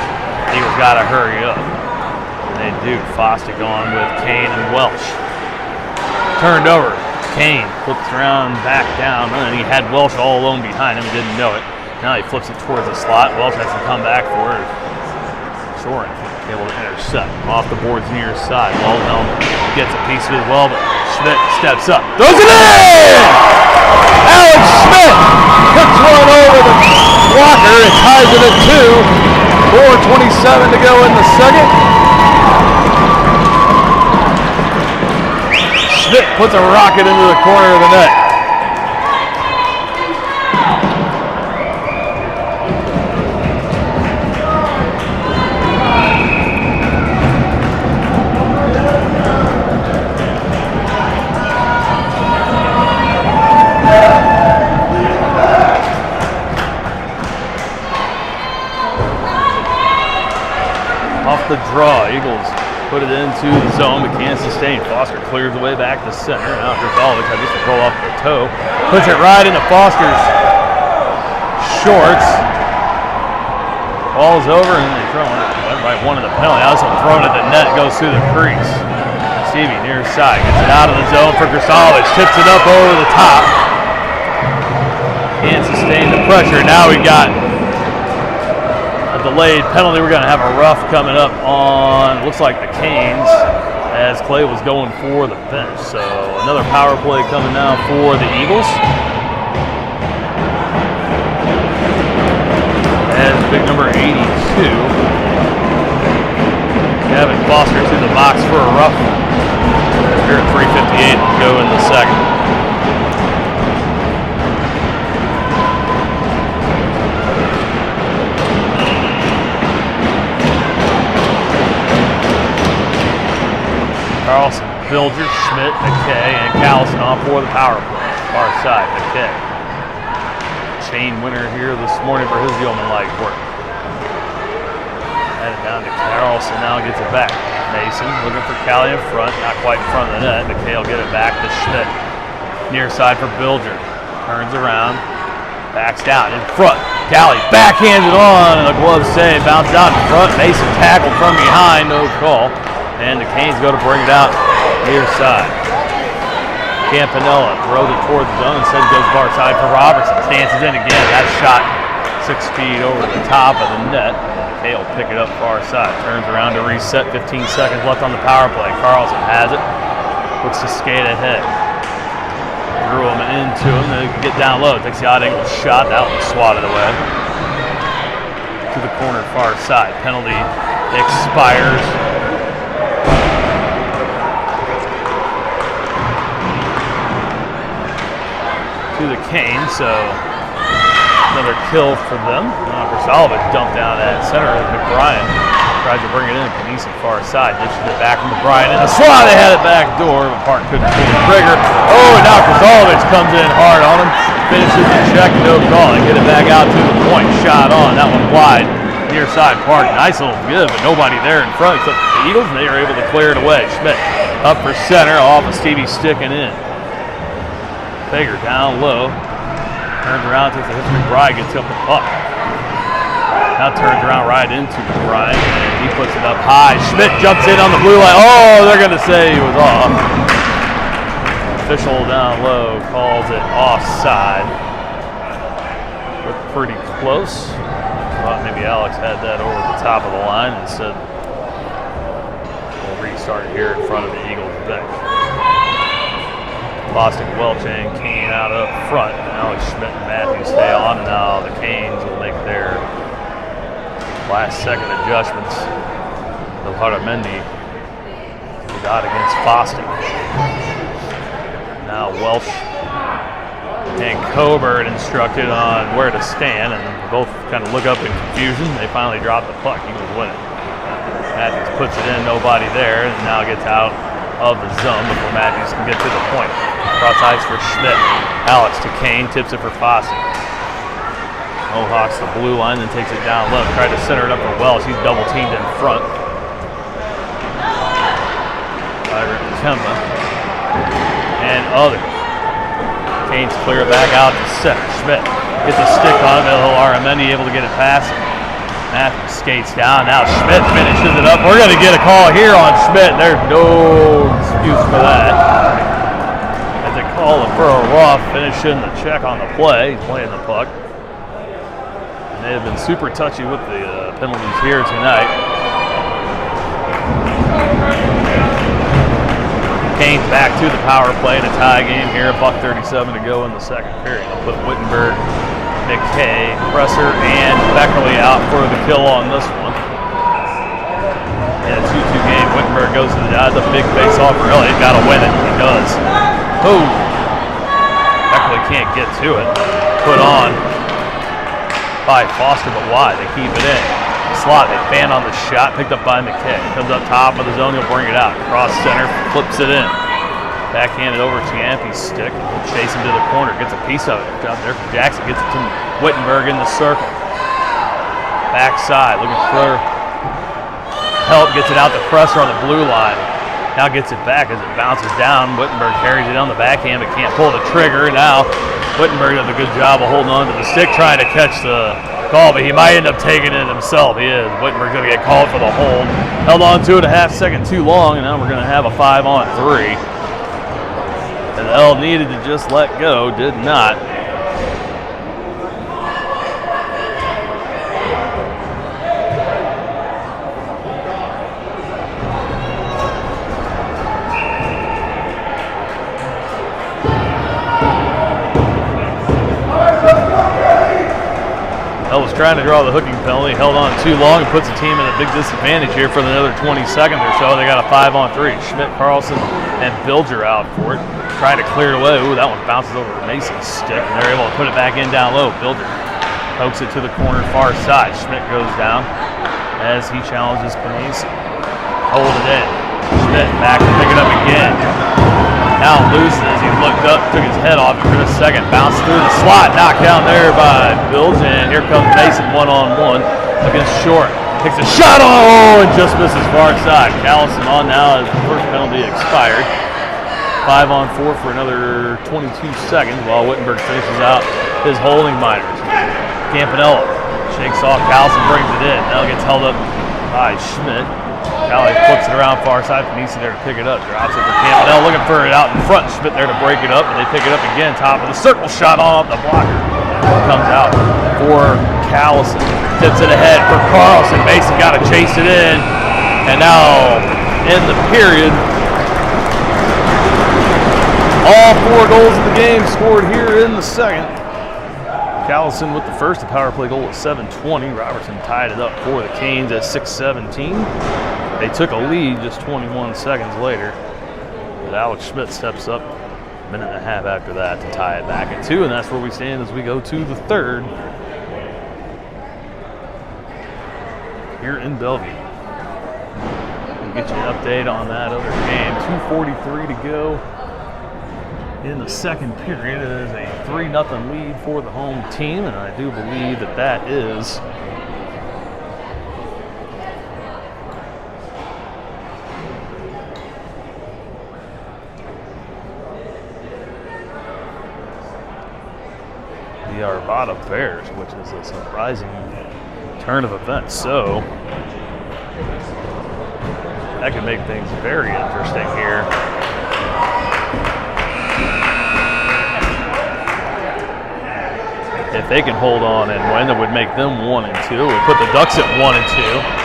Eagles got to hurry up. And they do. Fostick on with Kane and Welch. Turned over. Kane flips around back down. And he had Welch all alone behind him. He didn't know it. Now he flips it towards the slot. Welch has to come back for it. Soren able to intercept off the boards near side. Waldhelm gets a piece of it as well, but Schmidt steps up. Throws it in! Alex Schmidt hooks one over the blocker. It ties it at 2. 4:27 to go in the second. Schmidt puts a rocket into the corner of the net. The draw. Eagles put it into the zone, but can't sustain. Foster clears the way back to center. Now Krasalovic had just to roll off the toe. Puts it right into Foster's shorts. Ball's over, and they throw it. Right, one of the penalty. Also thrown at the net, goes through the crease. Stevie near side gets it out of the zone for Krasalovic. Tips it up over the top. Can't sustain the pressure. Now we got delayed penalty. We're going to have a rough coming up on, looks like the Canes, as Clay was going for the bench. So another power play coming now for the Eagles. As big number 82, Kevin Foster to the box for a rough. Here at 3:58 to go in the second. Carlson, Bilger, Schmidt, McKay, and Callison on for the power play. Far side, McKay. Chain winner here this morning for his yeoman-like work. Headed down to Carlson, now gets it back. Mason looking for Callie in front, not quite in front of the net. McKay will get it back to Schmidt. Near side for Bilger. Turns around, backs down in front. Callie backhands it on, and a glove save. Bounces out in front. Mason tackled from behind, no call. And the Canes go to bring it out near side. Campanella throws it towards the zone. Instead goes far side for Robertson. Stances in again. That shot 6 feet over the top of the net. McKay will pick it up far side. Turns around to reset. 15 seconds left on the power play. Carlson has it. Looks to skate ahead. Drew him into him. Then he can get down low. Takes the odd angle shot. That one swatted away. To the corner far side. Penalty expires. To the Canes, so another kill for them. Krasalovic dumped down at center as McBrien tries to bring it in. Panisi far side, dishes it back from McBrien in the slot. They had it back door, but Park couldn't pull the trigger. Oh, and now Krasalovic comes in hard on him. Finishes the check, no call. They get it back out to the point. Shot on, that one wide. near side park. Nice little give, but nobody there in front except the Eagles, and they are able to clear it away. Schmidt up for center, off of Stevie sticking in. Fager down low. Turns around, takes a hit from McBride, gets up the puck. Now turns around right into McBride, and he puts it up high. Schmidt jumps in on the blue line. Oh, they're going to say he was off. Official down low calls it offside. Looked pretty close. Thought maybe Alex had that over the top of the line and said we'll restart here in front of the Eagles bench. Boston, Welch, and Kane out up front. Alex Schmidt and Matthews stay on, and now the Canes will make their last-second adjustments. The Haramendi got against Boston. Now Welch and Coburn instructed on where to stand, and both kind of look up in confusion. They finally drop the puck. He was winning. Matthews puts it in, nobody there, and now gets out of the zone before Matthews can get to the point. Cross ice for Schmidt. Alex to Kane, tips it for Fossey. Mohawks the blue line, then takes it down low. Tried to center it up for Wells. He's double teamed in front. Byron Kemba and others. Kane's clear back out to center. Schmidt gets a stick on it. Aramendi able to get it past him. Matthews skates down. Now Schmidt finishes it up. We're going to get a call here on Schmidt. There's no excuse for that. As they call it for a rough, finishing the check on the play. He's playing the puck. And they have been super touchy with the penalties here tonight. Kane's back to the power play in a tie game here. $1:37 to go in the second period. They'll put Wittenberg, McKay, Presser, and Beckerly out for the kill on this one. In a 2-2 game, Wittenberg goes to the dive. A big face-off for LA. He's got to win it. He does. Boom. Beckerly can't get to it. Put on by Foster, but why? They keep it in. Slot, they fan on the shot, picked up by McKay. Comes up top of the zone, he'll bring it out. Cross center, flips it in. Backhanded over to Yampy's stick. Chase him to the corner, gets a piece of it. Down there for Jackson, gets it to Wittenberg in the circle. Backside, looking for help, gets it out to Presser on the blue line. Now gets it back as it bounces down. Wittenberg carries it on the backhand, but can't pull the trigger. Now Wittenberg does a good job of holding on to the stick, trying to catch the call, but he might end up taking it himself. He is. Wittenberg's going to get called for the hold. Held on to it a half second too long, and now we're going to have a 5-on-3. And L needed to just let go, did not. L was trying to draw the hooking penalty, held on too long, and puts the team in a big disadvantage here for another 20 seconds or so. They got a 5-on-3. Schmidt, Carlson, and Bilger out for it. Trying to clear it away. Ooh, that one bounces over Mason's stick, and they're able to put it back in down low. Bilger pokes it to the corner far side. Schmidt goes down as he challenges Panese. Hold it in. Schmidt back to pick it up again. Now looses. He looked up, took his head off for a second, bounced through the slot, knocked down there by Bilge, and here comes Mason one-on-one against Short. Takes a shot, oh, and just misses far side. Callison on now as the first penalty expired. 5-on-4 for another 22 seconds while Wittenberg finishes out his holding minors. Campanella shakes off Callison, brings it in. Now gets held up by Schmidt. Callie flips it around far side. Panisi there to pick it up. Drops it for Campanella, looking for it out in front. Schmidt there to break it up, and they pick it up again. Top of the circle, shot on the blocker. Comes out for Callison. Tips it ahead for Carlson. Mason got to chase it in. And now, in the period, all 4 goals of the game scored here in the second. Callison with the first, a power play goal at 7:20. Robertson tied it up for the Canes at 6:17. They took a lead just 21 seconds later. But Alex Schmidt steps up a minute and a half after that to tie it back at 2, and that's where we stand as we go to the third here in Bellevue. We'll get you an update on that other game. 2:43 to go in the second period. It is a 3-0 lead for the home team, and I do believe that that is Arvada Bears, which is a surprising turn of events. So that could make things very interesting here. If they can hold on and win, it would make them 1-2. It would put the Ducks at 1-2.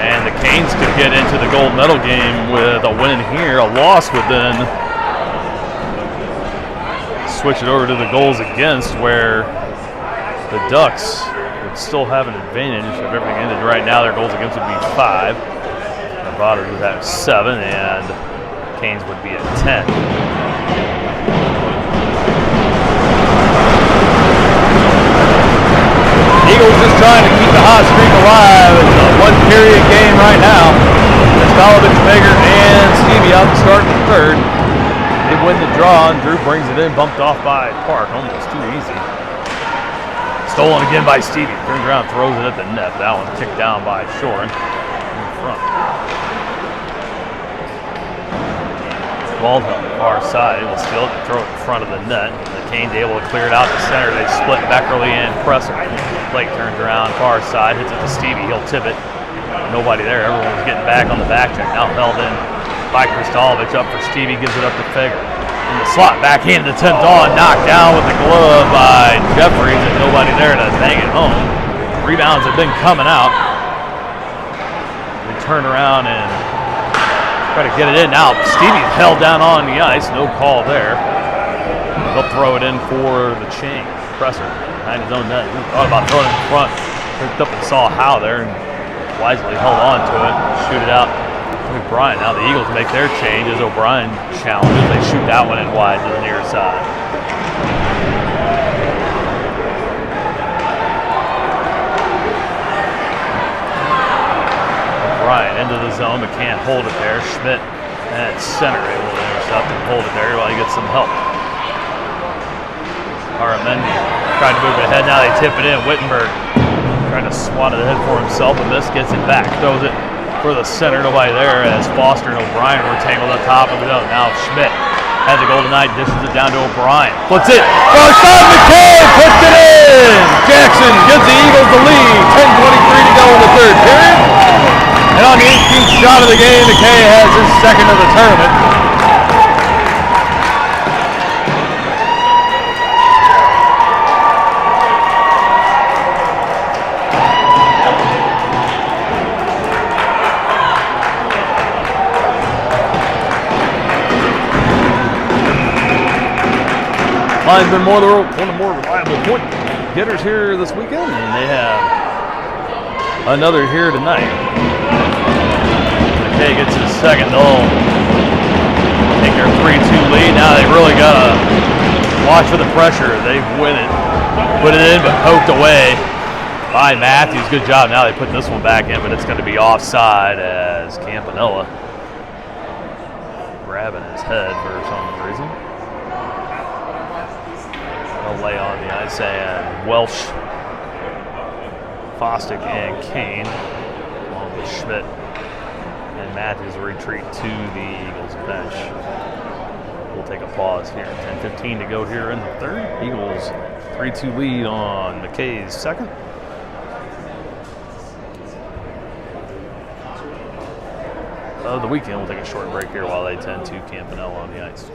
And the Canes could get into the gold medal game with a win here. A loss would then switch it over to the goals against, where the Ducks would still have an advantage if everything ended right now. Their goals against would be 5. Nevada would have 7, and Canes would be at 10. Eagles just trying to keep the hot streak alive. It's a one-period game right now. Stolovich, Baker, and Stevie out to start the third. They win the draw, and Drew brings it in, bumped off by Park. Almost too easy. Stolen again by Stevie. Turns around, throws it at the net. That one kicked down by Shoren in front. Ball on the far side. Will steal it and throw it in front of the net. The Canes able to clear it out to center. They split Beckerly and Presser. Blake turns around, far side, hits it to Stevie. He'll tip it. Nobody there. Everyone's getting back on the back check. Now held in by Kristolovich. Up for Stevie. Gives it up to Fager. In the slot, backhand attempt on. Knocked down with the glove by Jeffries. And nobody there to bang it home. Rebounds have been coming out. They turn around and try to get it in. Now Stevie's held down on the ice. No call there. They'll throw it in for the chain. Presser behind his own net. He thought about throwing it in front. Picked up and saw how there and wisely held on to it. Shoot it out to O'Brien. Now the Eagles make their change as O'Brien challenges. They shoot that one in wide to the near side. O'Brien into the zone but can't hold it there. Schmidt at center able to intercept and hold it there while he gets some help. Aramendi tried to move it ahead. Now they tip it in. Wittenberg trying to swat it ahead for himself, and this gets it back. Throws it for the center. Nobody there as Foster and O'Brien were tangled up top of it. Now Schmidt has the goal tonight. Dishes it down to O'Brien. Puts it. Far side. McKay puts it in. Jackson gives the Eagles the lead. 10:23 to go in the third period. And on the 18th shot of the game, McKay has his second of the tournament. Line's been one of the more reliable point getters here this weekend, and they have another here tonight. McKay gets his second. They'll take their 3-2 lead. Now they really got to watch for the pressure. They've win it, put it in, but poked away by Matthews. Good job. Now they put this one back in, but it's going to be offside as Campanella grabbing his head for some reason. They'll lay on the ice, and Welsh, Fostick, and Kane, along with Schmidt and Matthews, retreat to the Eagles bench. We'll take a pause here. 10:15 to go here in the third. Eagles 3-2 lead on McKay's second. Of the weekend, we'll take a short break here while they tend to Campanella on the ice.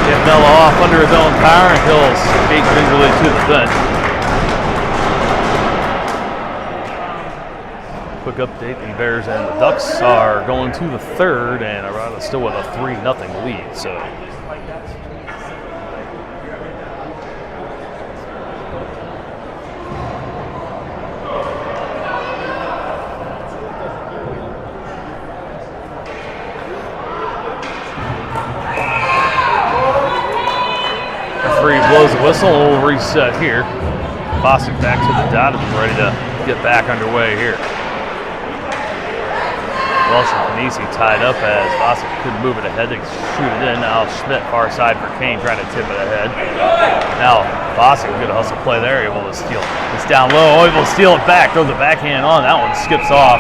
Campanella off under his own power, and he'll skate gingerly to the bench. Quick update, the Bears and the Ducks are going to the third, and Arvada still with a 3-0 lead. So referee blows the whistle, and we'll reset here. Fostick back to the dot and ready to get back underway here. Welsh and Panisi tied up as Vossick couldn't move it ahead to shoot it in. Now Schmidt far side for Kane trying to tip it ahead. Now Vossick, good hustle play there, able to steal it. It's down low, able to steal it back, throws the backhand on. That one skips off.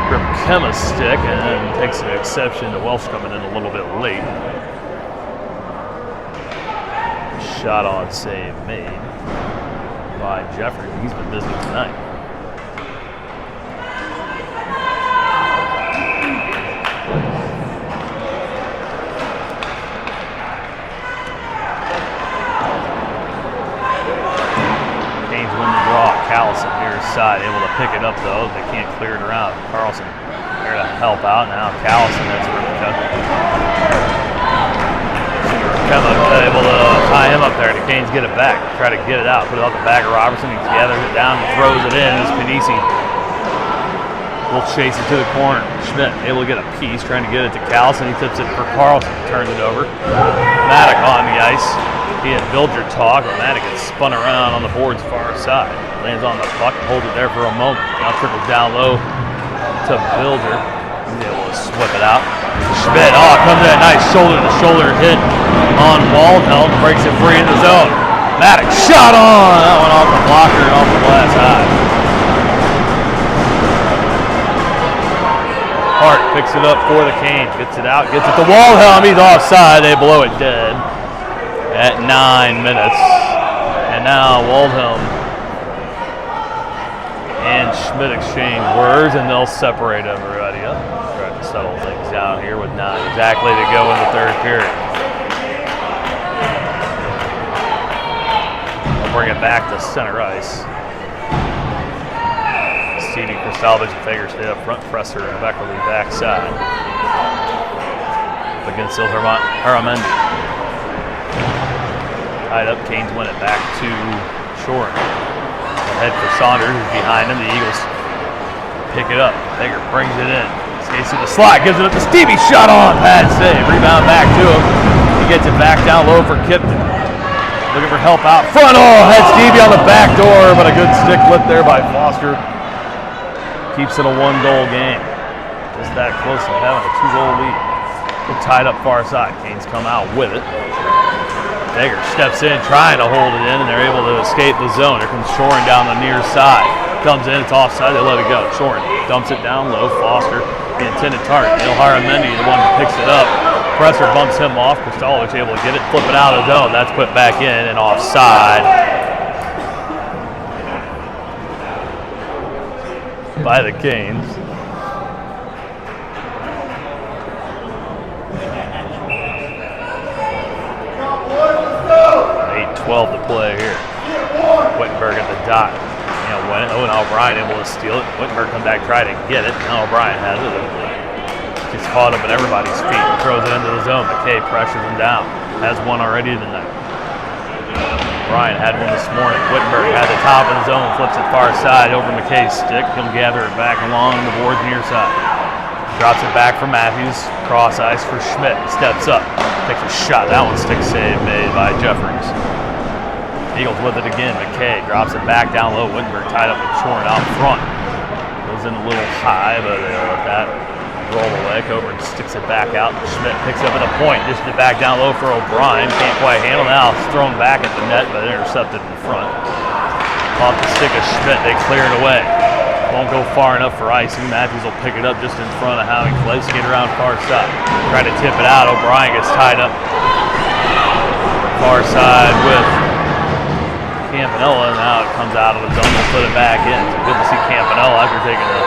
Grip Kemma's stick and takes an exception to Welsh coming in a little bit late. Shot on save made by Jeffrey. He's been busy tonight. Kane's win the draw. Callison near his side, able to pick it up though. They can't clear it around. Carlson there to help out. Now Callison, that's able to tie him up there. The Canes get it back, try to get it out, put it off the back of Robertson. He gathers it down and throws it in as Panisi will chase it to the corner. Schmidt able to get a piece, trying to get it to Callison. He tips it for Carlson, turns it over. Maddock on the ice. He and Bilger talk, but Maddock gets spun around on the board's far side. Lands on the puck and holds it there for a moment. Now trickles down low to Bilger. He's able to swip it out. Schmidt, comes in a nice shoulder-to-shoulder hit on Waldhelm, breaks it free in the zone. Maddox shot on! That one off the blocker and off the glass high. Hart picks it up for the Canes, gets it out, gets it to Waldhelm. He's offside, they blow it dead at 9 minutes. And now Waldhelm and Schmidt exchange words, and they'll separate everybody up. Try to settle things down here with not exactly to go in the third period. They'll bring it back to center ice. Stevie, Kristalvich, and Fager stay up front. Presser and Beckerly backside. Up against Haramendi. Tied up, Canes win it back to Shorin. Ahead for Saunders, who's behind him. The Eagles pick it up. Fager brings it in. Skates to the slot, gives it up to Stevie. Shot on, bad save. Rebound back to him. He gets it back down low for Kipton. Looking for help out front. Had Stevie on the back door, but a good stick lift there by Foster. Keeps it a 1-goal game. Just that close to having a 2-goal lead. They're tied up far side. Canes come out with it. Fager steps in, trying to hold it in, and they're able to escape the zone. Here comes Shorin down the near side. Comes in, it's offside, they let it go. Shorin dumps it down low. Foster, the intended target. Neil Haramendi, the one who picks it up. Presser bumps him off. Kristalvich able to get it, flip it out of the zone. That's put back in and offside by the Canes. 8:12 to play here. Wittenberg at the dot. Owen O'Brien able to steal it. Wittenberg comes back, try to get it. Now O'Brien has it. Gets caught up at everybody's feet and throws it into the zone. McKay pressures him down. Has one already tonight. O'Brien had one this morning. Wittenberg had the top of the zone, flips it far side over McKay's stick. He'll gather it back along the board's near side. Drops it back for Matthews. Cross ice for Schmidt. Steps up. Takes a shot. That one stick save made by Jeffries. Eagles with it again. McKay drops it back down low. Wittenberg tied up with Shorin out front. Goes in a little high, but they let that roll away. Coburn sticks it back out. Schmidt picks up at the point. Dishes it back down low for O'Brien. Can't quite handle it. Now it's thrown back at the net, but intercepted in front. Off the stick of Schmidt. They clear it away. Won't go far enough for icing. Matthews will pick it up just in front of Howie Clay. Skate around far side. Try to tip it out. O'Brien gets tied up far side with Campanella. Now it comes out of the zone. We'll put it back in. So good to see Campanella after taking a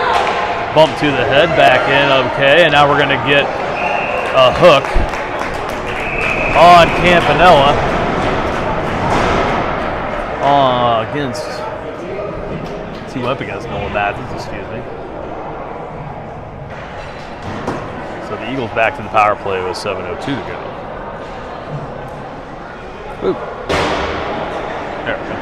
bump to the head back in. Okay, and now we're going to get a hook on Campanella against up against Nolan Matthews, excuse me. So the Eagles back to the power play with 7:02 to go. Ooh. There we go.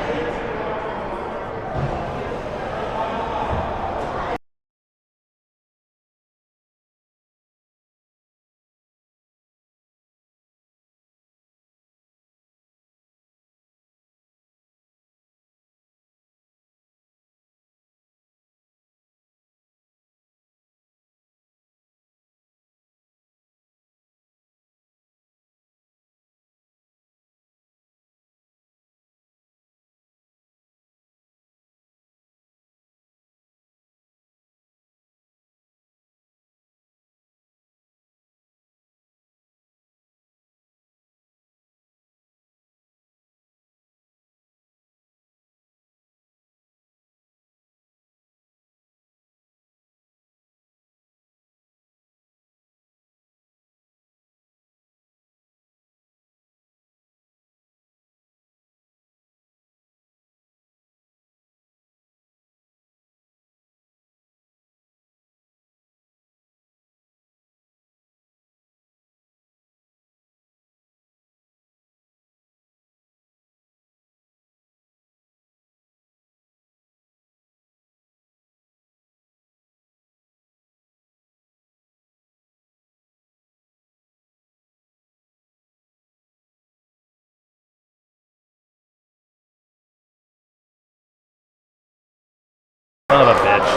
Son of a bitch.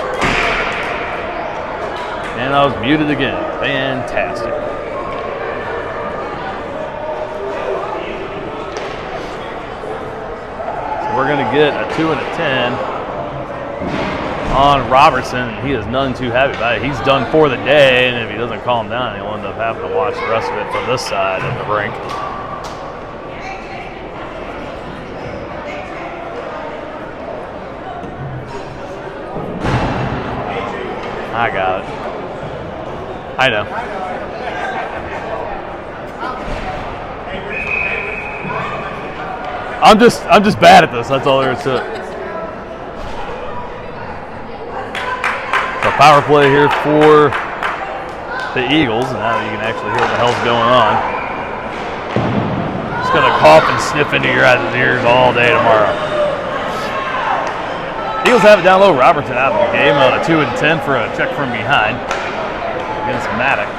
And I was muted again. Fantastic. So we're going to get a 2 and a 10 on Robertson. He is none too happy about it. He's done for the day, and if he doesn't calm down, he'll end up having to watch the rest of it from this side of the rink. I got it. I know. I'm just bad at this. That's all there is to it. So power play here for the Eagles. Now you can actually hear what the hell's going on. It's gonna cough and sniff into your ears all day tomorrow. Eagles have it down low. Robertson out of the game on a 2 and 10 for a check from behind against Maddox.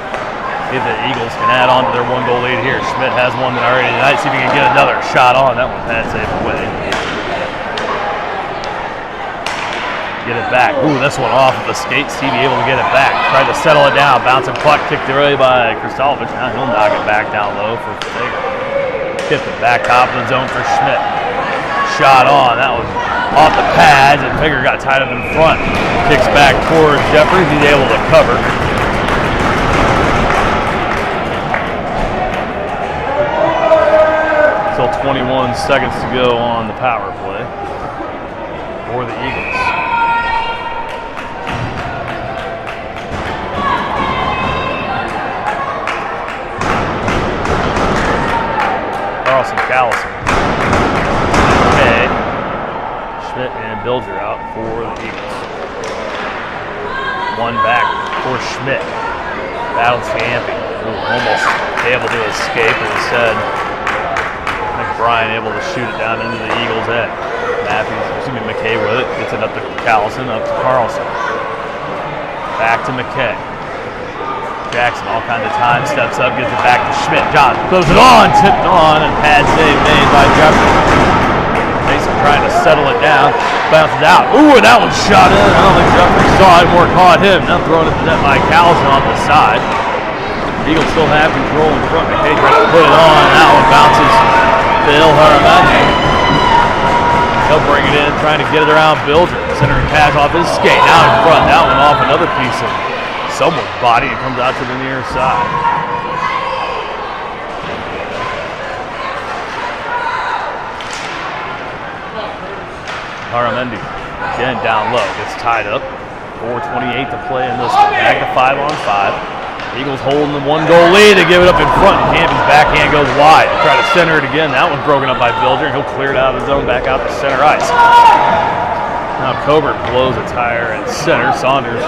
See if the Eagles can add on to their 1-goal lead here. Schmidt has one already tonight. See if he can get another shot on. That one pad save away. Get it back. Ooh, this one off of the skate. Stevie able to get it back. Tried to settle it down. Bouncing puck kicked away by Kristolovich. Now he'll knock it back down low for Fager. Kicked it back top of the zone for Schmidt. Shot on. That was off the pads, and Fager got tied up in front. Kicks back towards Jeffries. He's able to cover. Still 21 seconds to go on the power play for the Eagles. Carlson, Callison. Okay. Schmidt and Bilger out for the Eagles. One back for Schmidt. Battles Ciampi. Almost able to escape, and instead Brian able to shoot it down into the Eagles' end. McKay with it. Gets it up to Callison, up to Carlson. Back to McKay. Jackson all kinds of time. Steps up, gives it back to Schmidt. John throws it on, tipped on, and pad save made by Jeffries. Mason trying to settle it down. Bounces out. Ooh, and that one shot in. I don't think Jeffries saw it or caught him. Now thrown it to net by Callison on the side. Eagles still have control in front. McKay trying to put it on. That one bounces Bill Haramandi. He'll bring it in, trying to get it around Bilger. Centering pass off his skate. Now in front. That one off another piece of someone's body. It comes out to the near side. Haramendi again down low. Gets tied up. 4:28 to play in this one. Back to 5-on-5. Eagles holding the 1-goal lead. They give it up in front. Campy's backhand goes wide. They try to center it again. That one's broken up by Bilger. He'll clear it out of his zone back out to center ice. Now Cobert blows a tire at center. Saunders,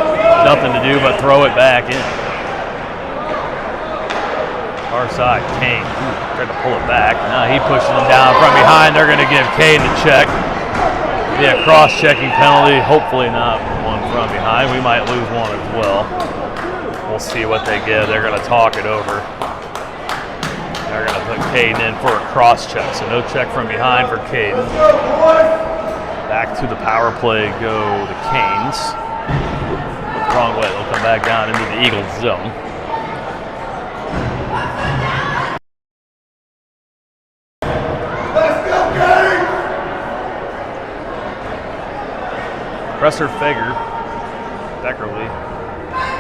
nothing to do but throw it back in. Far side, Kane. Tried to pull it back. Now he pushes him down from behind. They're going to give Kane the check. Be a cross-checking penalty. Hopefully not one from behind. We might lose one as well. We'll see what they give. They're going to talk it over. They're going to put Caden in for a cross-check. So no check from behind for Caden. Back to the power play go the Canes. The wrong way. They'll come back down into the Eagles zone. Presser, Fager, Beckerly,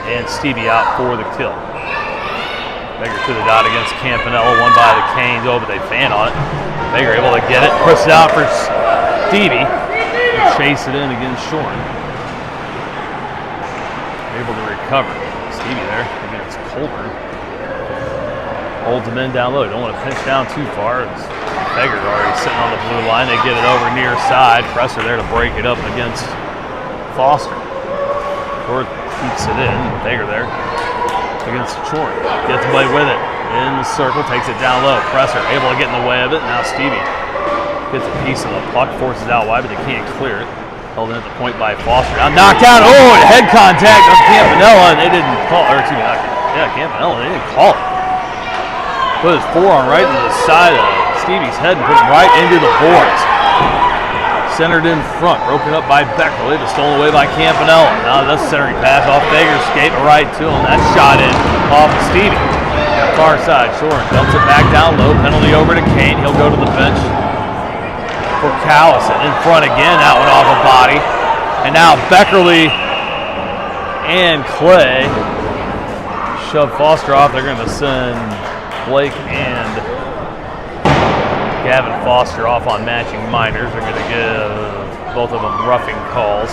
and Stevie out for the kill. Fager to the dot against Campanella, won by the Canes. Oh, but they fan on it. Fager able to get it, push it out for Stevie, and chase it in against Shorn. Able to recover. Stevie there against Colburn. Holds him in down low. Don't want to pinch down too far. Fager's already sitting on the blue line. They get it over near side. Presser there to break it up against Foster. Short keeps it in. Fager there against Short. Gets away with it. In the circle, takes it down low. Presser able to get in the way of it. Now Stevie gets a piece of the puck, forces out wide, but they can't clear it. Held in at the point by Foster. Now knocked out. Oh, and head contact of Campanella, and they didn't call it. Or excuse me, Campanella, they didn't call it. Put his forearm right into the side of Stevie's head and put him right into the boards. centered in front, broken up by Beckerly, but stolen away by Campanella. Now that's centering pass off Baker's skate right to him. That shot in off of Stevie. Far side, Shoren dumps it back down low. Penalty over to Kane. He'll go to the bench for Callison. In front again, that one off a body. And now Beckerly and Clay shove Foster off. They're going to send Blake and Gavin Foster off on matching minors. They're going to give both of them roughing calls.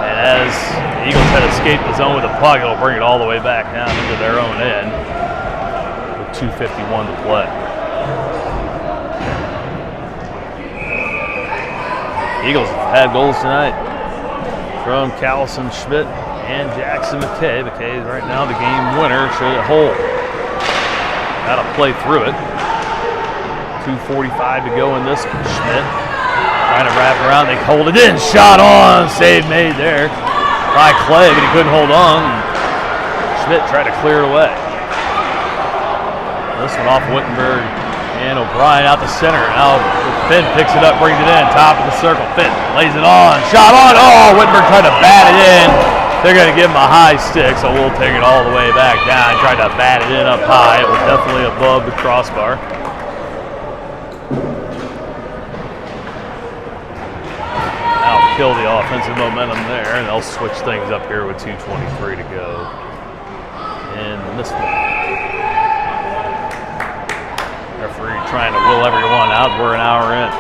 And as the Eagles had escaped the zone with the puck, it'll bring it all the way back down into their own end with 2:51 to play. Eagles have had goals tonight from Callison, Schmidt, and Jackson McKay. McKay is right now the game winner. Should it hold? Got to play through it. 2:45 to go in this one. Schmidt trying to wrap around. They hold it in. Shot on. Save made there by Clay, but he couldn't hold on. Schmidt tried to clear it away. This one off Wittenberg and O'Brien out the center. Now Finn picks it up, brings it in. Top of the circle. Finn lays it on. Shot on. Oh, Wittenberg tried to bat it in. They're going to give him a high stick, so we'll take it all the way back down. Tried to bat it in up high. It was definitely above the crossbar. Kill the offensive momentum there, and they'll switch things up here with 2:23 to go in this one. Referee trying to will everyone out. We're an hour in.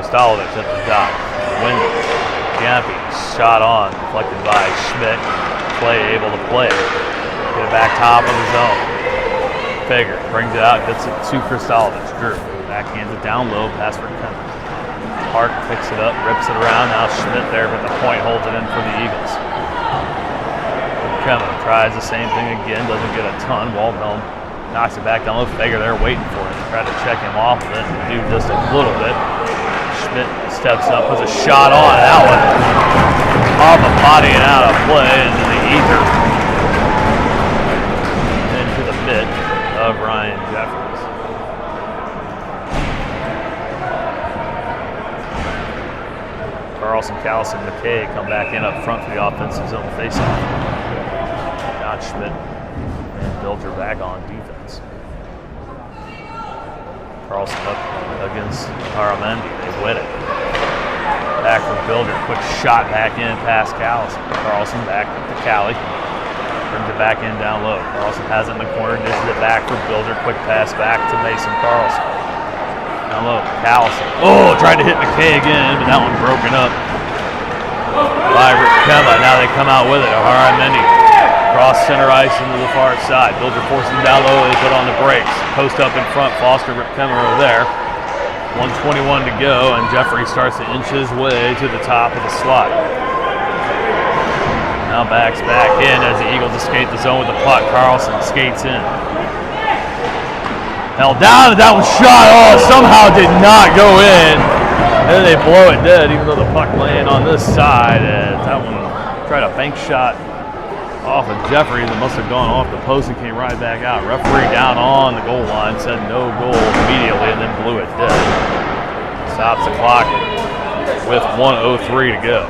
Stolovich at the top. Wendy. Giampi shot on, deflected by Schmidt. Clay able to play it. Get it back top of the zone. Fager brings it out, gets it to Kristolovich. Drew backhands it down low, pass for Kemmer. Park picks it up, rips it around. Now Schmidt there, but the point holds it in for the Eagles. Kemmer tries the same thing again, doesn't get a ton. Waldhelm knocks it back down low. Fager there waiting for it. Tried to check him off of it and do just a little bit. Schmidt steps up, puts a shot on that one. Off a body and out of play into the ether. Into the mitt of Ryan Jeffries. Carlson, Callison, McKay come back in up front for the offensive zone faceoff. Now Schmidt and Bilger back on defense. Carlson up against Aramendi. They win it. Back for Bilger. Quick shot back in past Callison. Carlson back to Callie. Brings it back in down low. Carlson has it in the corner. Dishes it back for Bilger. Quick pass back to Mason Carlson. Down low. Callison. Oh, tried to hit McKay again, but that one broken up by Rick Kemba. Now they come out with it. Aramendi. Cross center ice into the far side. Bilger forces him down low. They put on the brakes. Post up in front. Foster, Rip Kemmer over there. 1:21 to go, and Jeffrey starts to inch his way to the top of the slot. Now backs back in as the Eagles escape the zone with the puck. Carlson skates in. Held down, and that was shot. Oh, somehow did not go in. And then they blow it dead, even though the puck laying on this side. And that one tried a bank shot off of Jeffries. It must have gone off the post and came right back out. Referee down on the goal line said no goal immediately and then blew it dead. Stops the clock with 1:03 to go.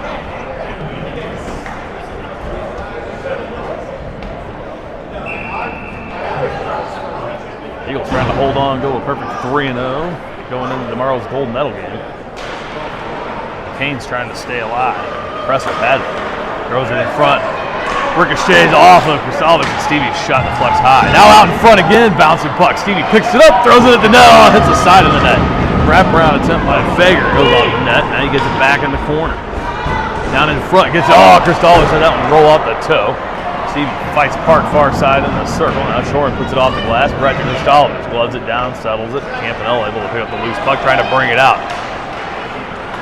Eagles trying to hold on, go a perfect 3-0 going into tomorrow's gold medal game. Kane's trying to stay alive. Presser had it. Throws it in front. Ricochets off of Kristolovich, and Stevie's shot deflects high. Now out in front again, bouncing puck. Stevie picks it up, throws it at the net. Oh, hits the side of the net. Wraparound attempt by Fager. Goes on the net. Now he gets it back in the corner. Down in front, gets it. Oh, Kristolovich had that one roll off the toe. Stevie fights Park far side in the circle. Now Shoren puts it off the glass, right to Kristolovich. Gloves it down, settles it. Campanella able to pick up the loose puck, trying to bring it out.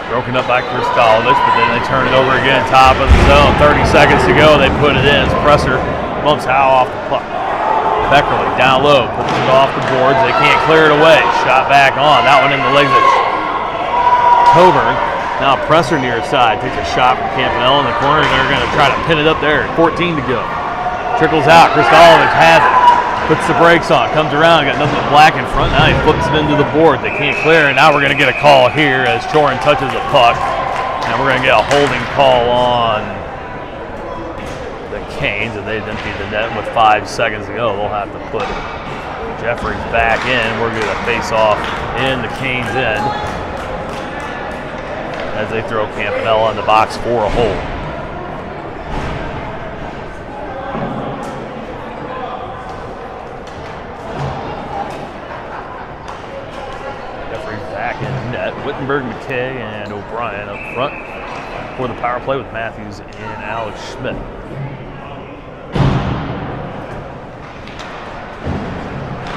Broken up by Kristolovich, but then they turn it over again, top of the zone. 30 seconds to go, they put it in. Presser bumps Howe off the puck. Beckerly down low, puts it off the boards. They can't clear it away. Shot back on. That one in the legs of Coburn. Now Presser near his side. Takes a shot from Campanella in the corner, and they're going to try to pin it up there. 14 to go. Trickles out. Kristolovich has it. puts the brakes on, comes around, got nothing but black in front. Now he flips it into the board. They can't clear, and now we're going to get a call here as Chorin touches the puck. And we're going to get a holding call on the Canes, and they've emptied the net with 5 seconds to go. They'll have to put Jeffries back in. We're going to face off in the Canes end as they throw Campanella in the box for a hold. Wittenberg, McKay, and O'Brien up front for the power play with Matthews and Alex Schmidt.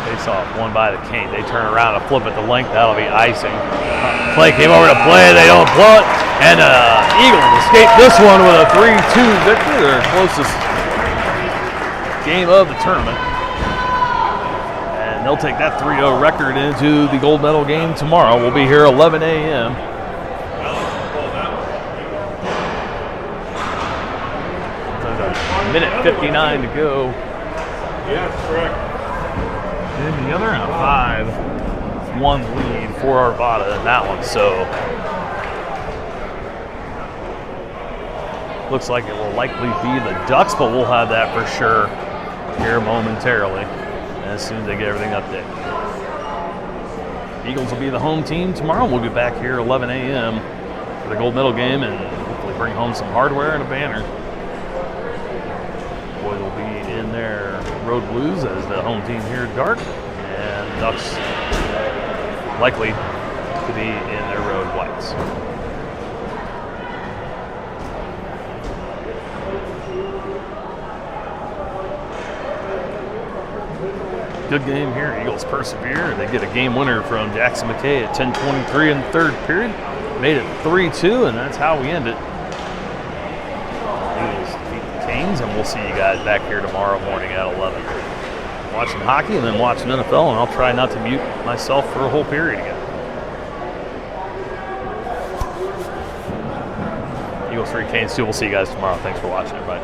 Face off, won by the Canes. They turn around and flip it to length. That'll be icing. Play came over to play. They don't blow it. And Eagles escape this one with a 3-2 victory. Their closest game of the tournament. They'll take that 3-0 record into the gold medal game tomorrow. We'll be here 11 a.m. Minute 59 to go. Yes, correct. And the other in a 5-1 lead for Arvada in that one. So looks like it will likely be the Ducks, but we'll have that for sure here momentarily, as soon as they get everything updated. Eagles will be the home team tomorrow. We'll be back here 11 a.m. for the gold medal game and hopefully bring home some hardware and a banner. Boys will be in their road blues as the home team here at Dark, and the Ducks likely to be in their road whites. Good game here. Eagles persevere. They get a game winner from Jackson McKay at 10:23 in the third period. Made it 3-2, and that's how we end it. Eagles defeat the Canes, and we'll see you guys back here tomorrow morning at 11. Watching hockey and then watching NFL, and I'll try not to mute myself for a whole period again. Eagles 3, Canes 2. We'll see you guys tomorrow. Thanks for watching, everybody.